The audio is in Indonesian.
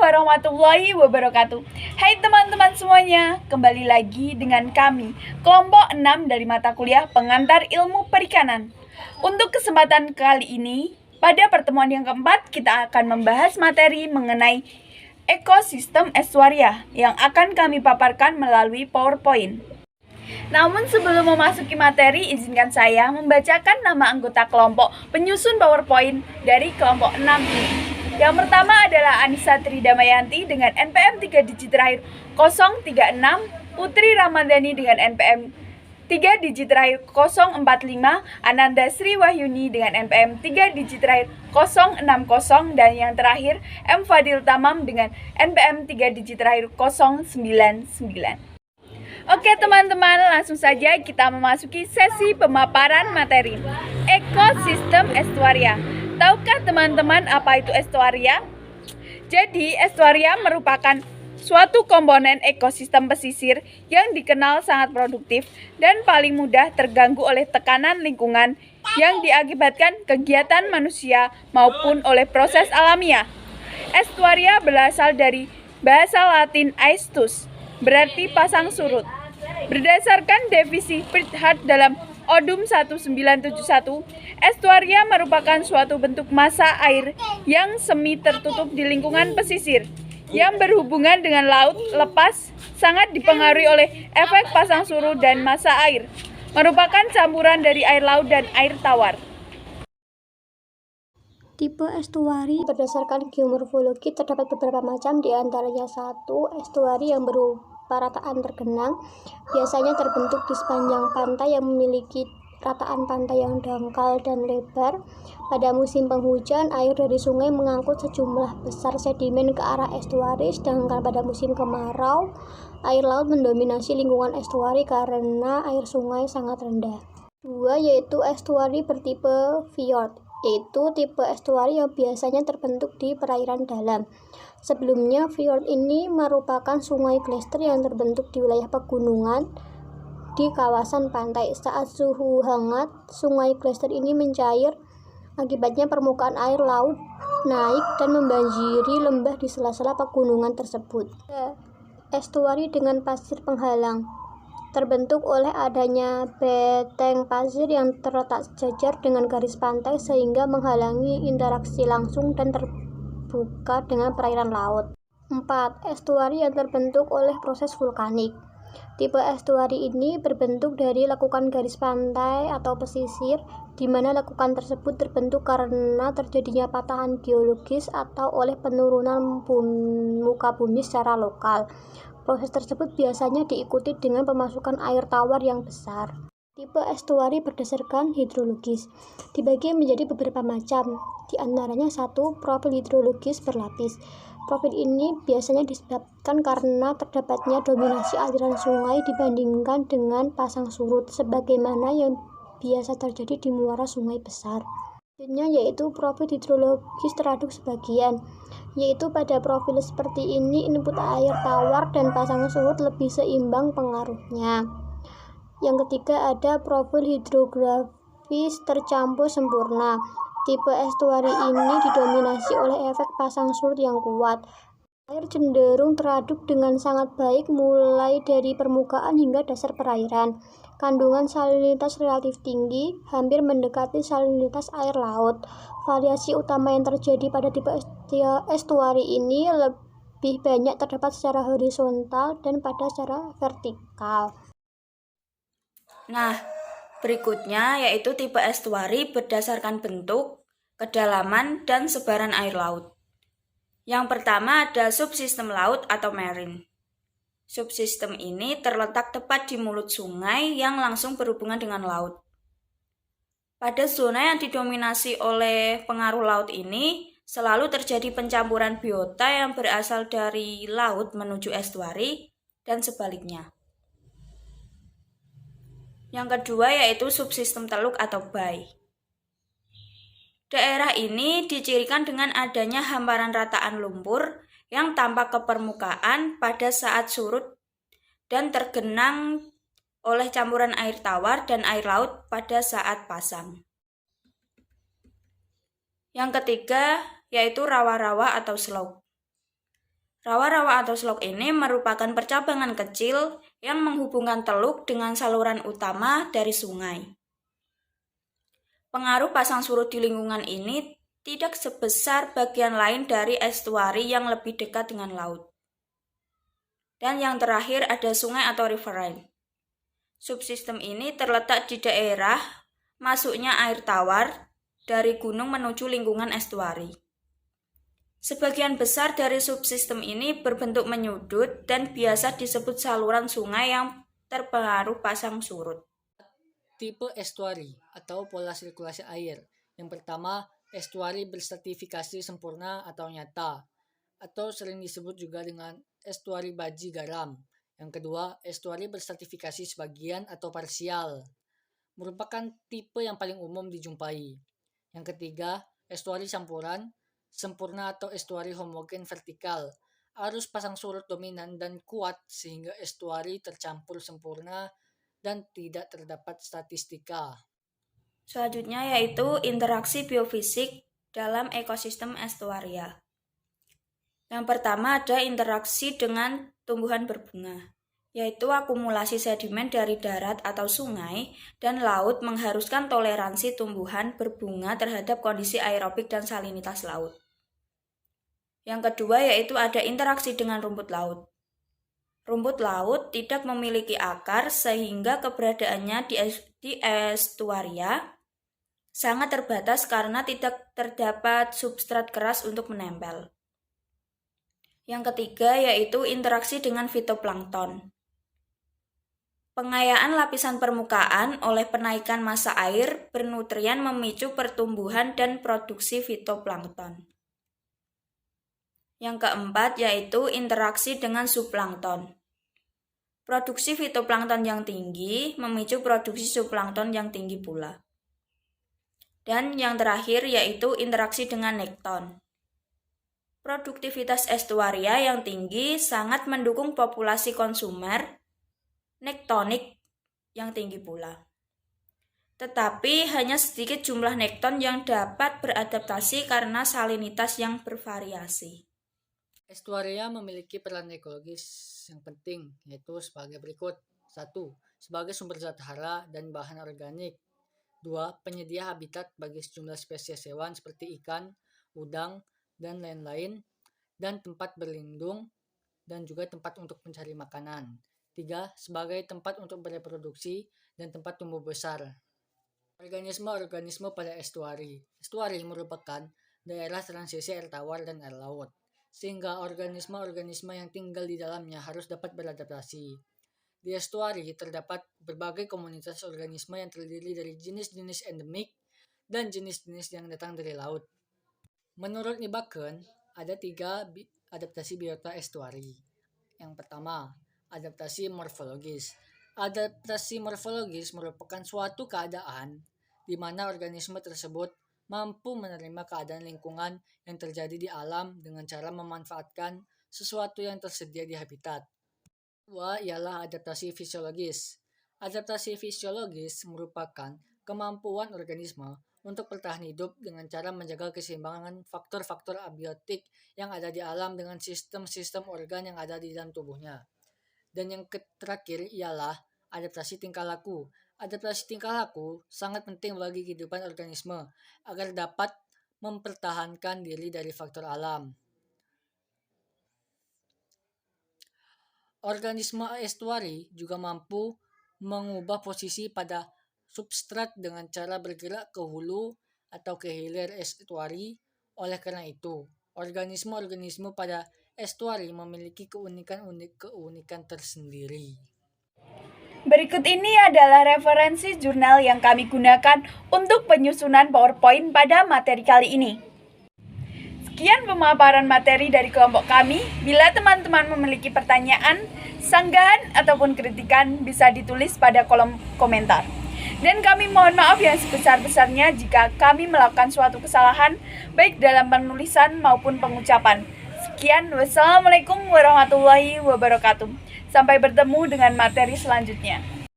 warahmatullahi wabarakatuh. Hai teman-teman semuanya, kembali lagi dengan kami, kelompok 6 dari mata kuliah Pengantar Ilmu Perikanan. Untuk kesempatan kali ini, pada pertemuan yang keempat, kita akan membahas materi mengenai ekosistem estuaria yang akan kami paparkan melalui PowerPoint. Namun sebelum memasuki materi, izinkan saya membacakan nama anggota kelompok penyusun PowerPoint dari kelompok 6 ini. Yang pertama adalah Anissa Tridamayanti dengan NPM 3 digit terakhir 036, Putri Ramadhani dengan NPM 3 digit terakhir 045, Ananda Sri Wahyuni dengan NPM 3 digit terakhir 060, dan yang terakhir M. Fadil Tamam dengan NPM 3 digit terakhir 099. Oke teman-teman, langsung saja kita memasuki sesi pemaparan materi ekosistem estuaria. Tahukah teman-teman apa itu estuaria? Jadi, estuaria merupakan suatu komponen ekosistem pesisir yang dikenal sangat produktif dan paling mudah terganggu oleh tekanan lingkungan yang diakibatkan kegiatan manusia maupun oleh proses alamiah. Estuaria berasal dari bahasa Latin aestus, berarti pasang surut. Berdasarkan definisi Pritchard dalam Odum 1971, estuaria merupakan suatu bentuk massa air yang semi tertutup di lingkungan pesisir yang berhubungan dengan laut lepas, sangat dipengaruhi oleh efek pasang surut dan massa air. Merupakan campuran dari air laut dan air tawar. Tipe estuari berdasarkan geomorfologi terdapat beberapa macam, di antaranya 1. Estuari yang berupa rataan tergenang, biasanya terbentuk di sepanjang pantai yang memiliki rataan pantai yang dangkal dan lebar. Pada musim penghujan, air dari sungai mengangkut sejumlah besar sedimen ke arah estuari, sedangkan pada musim kemarau, air laut mendominasi lingkungan estuari karena air sungai sangat rendah. 2. Yaitu estuari bertipe fjord, yaitu tipe estuari yang biasanya terbentuk di perairan dalam. Sebelumnya, fjord ini merupakan sungai glaster yang terbentuk di wilayah pegunungan di kawasan pantai. Saat suhu hangat, sungai glaster ini mencair, akibatnya permukaan air laut naik dan membanjiri lembah di sela-sela pegunungan tersebut. Estuari dengan pasir penghalang terbentuk oleh adanya beteng pasir yang terletak sejajar dengan garis pantai sehingga menghalangi interaksi langsung dan terbuka dengan perairan laut. 4. Estuari yang terbentuk oleh proses vulkanik. Tipe estuari ini berbentuk dari lekukan garis pantai atau pesisir, di mana lekukan tersebut terbentuk karena terjadinya patahan geologis atau oleh penurunan muka bumi secara lokal. Proses tersebut biasanya diikuti dengan pemasukan air tawar yang besar. Tipe estuari berdasarkan hidrologis dibagi menjadi beberapa macam, di antaranya 1. Profil hidrologis berlapis. Profil ini biasanya disebabkan karena terdapatnya dominasi aliran sungai dibandingkan dengan pasang surut, sebagaimana yang biasa terjadi di muara sungai besar. Selanjutnya yaitu profil hidrologis teraduk sebagian, yaitu pada profil seperti ini input air tawar dan pasang surut lebih seimbang pengaruhnya. Yang ketiga ada profil hidrografis tercampur sempurna. Tipe estuari ini didominasi oleh efek pasang surut yang kuat. Air cenderung teraduk dengan sangat baik mulai dari permukaan hingga dasar perairan. Kandungan salinitas relatif tinggi, hampir mendekati salinitas air laut. Variasi utama yang terjadi pada tipe estuari ini lebih banyak terdapat secara horizontal dan pada secara vertikal. Nah, berikutnya yaitu tipe estuari berdasarkan bentuk, kedalaman, dan sebaran air laut. Yang pertama ada subsistem laut atau marine. Subsistem ini terletak tepat di mulut sungai yang langsung berhubungan dengan laut. Pada zona yang didominasi oleh pengaruh laut ini, selalu terjadi pencampuran biota yang berasal dari laut menuju estuari dan sebaliknya. Yang kedua yaitu subsistem teluk atau bay. Daerah ini dicirikan dengan adanya hamparan rataan lumpur yang tampak ke permukaan pada saat surut dan tergenang oleh campuran air tawar dan air laut pada saat pasang. Yang ketiga yaitu rawa-rawa atau slough. Rawa-rawa atau slok ini merupakan percabangan kecil yang menghubungkan teluk dengan saluran utama dari sungai. Pengaruh pasang surut di lingkungan ini tidak sebesar bagian lain dari estuari yang lebih dekat dengan laut. Dan yang terakhir ada sungai atau riverine. Subsistem ini terletak di daerah masuknya air tawar dari gunung menuju lingkungan estuari. Sebagian besar dari subsistem ini berbentuk menyudut dan biasa disebut saluran sungai yang terpengaruh pasang surut. Tipe estuari atau pola sirkulasi air. Yang pertama, estuari berstratifikasi sempurna atau nyata, atau sering disebut juga dengan estuari baji garam. Yang kedua, estuari berstratifikasi sebagian atau parsial, merupakan tipe yang paling umum dijumpai. Yang ketiga, estuari campuran, sempurna atau estuari homogen vertikal. Arus pasang surut dominan dan kuat sehingga estuari tercampur sempurna dan tidak terdapat statistika. Selanjutnya yaitu interaksi biofisik dalam ekosistem estuaria. Yang pertama ada interaksi dengan tumbuhan berbunga, yaitu akumulasi sedimen dari darat atau sungai dan laut mengharuskan toleransi tumbuhan berbunga terhadap kondisi aerobik dan salinitas laut. Yang kedua yaitu ada interaksi dengan rumput laut. Rumput laut tidak memiliki akar sehingga keberadaannya di estuaria sangat terbatas karena tidak terdapat substrat keras untuk menempel. Yang ketiga yaitu interaksi dengan fitoplankton. Pengayaan lapisan permukaan oleh penaikan massa air bernutrien memicu pertumbuhan dan produksi fitoplankton. Yang keempat yaitu interaksi dengan zooplankton. Produksi fitoplankton yang tinggi memicu produksi zooplankton yang tinggi pula. Dan yang terakhir yaitu interaksi dengan nekton. Produktivitas estuaria yang tinggi sangat mendukung populasi konsumer nektonik yang tinggi pula. Tetapi hanya sedikit jumlah nekton yang dapat beradaptasi karena salinitas yang bervariasi. Estuaria memiliki peran ekologis yang penting, yaitu sebagai berikut. 1. Sebagai sumber zat hara dan bahan organik. 2. Penyedia habitat bagi sejumlah spesies hewan seperti ikan, udang, dan lain-lain, dan tempat berlindung, dan juga tempat untuk mencari makanan. 3. Sebagai tempat untuk bereproduksi dan tempat tumbuh besar. Organisme-organisme pada estuari. Estuari merupakan daerah transisi air tawar dan air laut, sehingga organisme-organisme yang tinggal di dalamnya harus dapat beradaptasi. Di estuari terdapat berbagai komunitas organisme yang terdiri dari jenis-jenis endemik dan jenis-jenis yang datang dari laut. Menurut Nibaken, ada 3 adaptasi biota estuari. Yang pertama, adaptasi morfologis. Adaptasi morfologis merupakan suatu keadaan di mana organisme tersebut mampu menerima keadaan lingkungan yang terjadi di alam dengan cara memanfaatkan sesuatu yang tersedia di habitat. Kedua ialah adaptasi fisiologis. Adaptasi fisiologis merupakan kemampuan organisme untuk bertahan hidup dengan cara menjaga keseimbangan faktor-faktor abiotik yang ada di alam dengan sistem-sistem organ yang ada di dalam tubuhnya. Dan yang terakhir ialah adaptasi tingkah laku. Adaptasi tingkah laku sangat penting bagi kehidupan organisme agar dapat mempertahankan diri dari faktor alam. Organisme estuari juga mampu mengubah posisi pada substrat dengan cara bergerak ke hulu atau ke hilir estuari. Oleh karena itu, organisme-organisme pada estuari memiliki keunikan tersendiri. Berikut ini adalah referensi jurnal yang kami gunakan untuk penyusunan PowerPoint pada materi kali ini. Sekian pemaparan materi dari kelompok kami. Bila teman-teman memiliki pertanyaan, sanggahan, ataupun kritikan bisa ditulis pada kolom komentar. Dan kami mohon maaf yang sebesar-besarnya jika kami melakukan suatu kesalahan baik dalam penulisan maupun pengucapan. Sekian, wassalamualaikum warahmatullahi wabarakatuh. Sampai bertemu dengan materi selanjutnya.